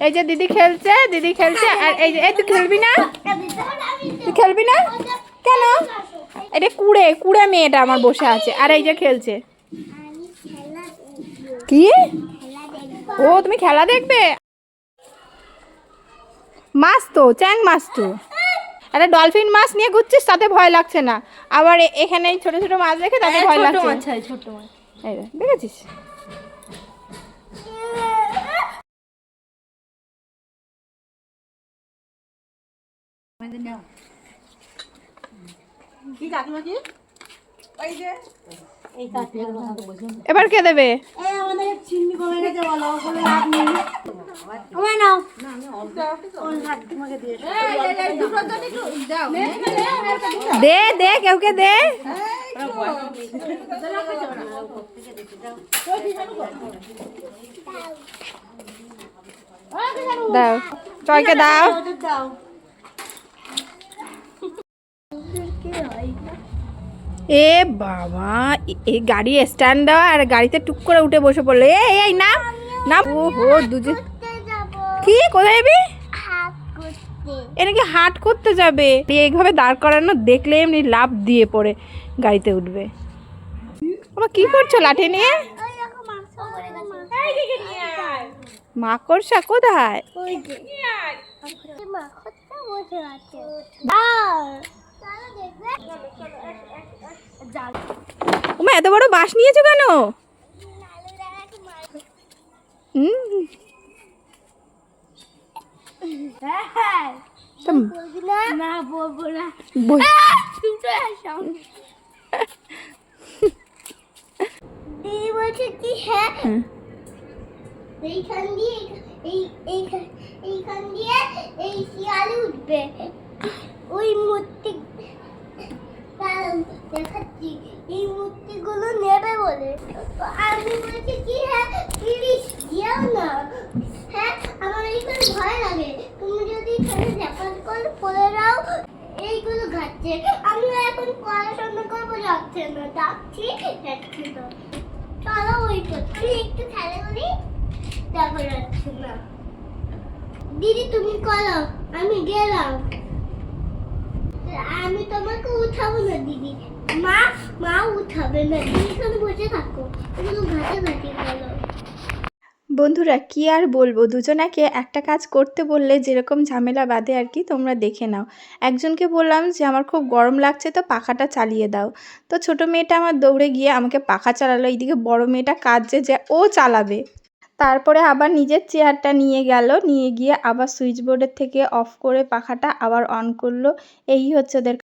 এই যে দিদি খেলছে আর এই যে তুই খেলবি না, তুই খেলবি না কেন? এটা কুড়ে কুড়ে মেয়েটা আমার বসে আছে আর এই যে খেলছে। কি? ও তুমি খেলা দেখবে? মাছ তো চ্যাং মাছ তো, একটা ডলফিন মাছ নিয়ে ঘুরছিস তাতে ভয় লাগছে না, আবার এখানে ছোট ছোট মাছ দেখে তাতে ভয় লাগছে। ছোট মাছ এই দেখেছিস? এবার কে দেবে? দে দে কেউকে দে, দাও চয়কে দাও। এ বাবা, এই গাড়ি স্ট্যান্ড দেওয়া আর গাড়িতে টুক করে উঠে বসে পড়লো। এই না না, ও হো দুজন। কি কোথায় যাবি? এনাকে হাট করতে যাবে, এইভাবে দাঁড় করানো দেখলে এমনি লাফ দিয়ে পড়ে গাড়িতে উঠবে। আমার কি করছো লাঠি নিয়ে? মাকড়সা কোথায়? ওমা এত বড় বাঁশ নিয়েছো কেন? দিদি বলছে কি হ্যাঁ এইখান দিয়ে এইখান দিয়ে এই শিয়াল উঠবে ওই মূর্তি দেখাচ্ছি, এই মূর্তিগুলো নেবে বলে। আমি বলছি কি হ্যাঁ প্লিজ যেও না, হ্যাঁ আমার এইখানে ভয় লাগে, তুমি যদি এখানে দেখার করে পড়ে যাও। এইগুলো ঘাটছে, আমি এখন পড়াশোনা করবো, যাচ্ছে না, যাচ্ছি যাচ্ছি না, চলো ওই করছি একটু খেলা করি, দেখা যাচ্ছে না। দিদি তুমি করো, আমি গেলাম, আমি তোমাকে উঠাবো না দিদি, মা উঠাবে না, তুমি এখানে বসে থাকো, এগুলো ঘাটাঘাটি করো। বন্ধুরা কি আর বলবো, দুজনাকে একটা কাজ করতে বললে যেরকম ঝামেলা বাঁধে আর কি, তোমরা দেখে নাও। একজনকে বললাম যে আমার খুব গরম লাগছে তো পাখাটা চালিয়ে দাও, তো ছোট মেয়েটা আমার দৌড়ে গিয়ে আমাকে পাখা চালালো, এইদিকে বড় মেয়েটা কাজে যে ও চালাবে, তারপরে আবার নিজের চেয়ারটা নিয়ে গেল, নিয়ে গিয়ে আবার সুইচ বোর্ডের থেকে অফ করে পাখাটা আবার অন করলো। এই হচ্ছে ওদের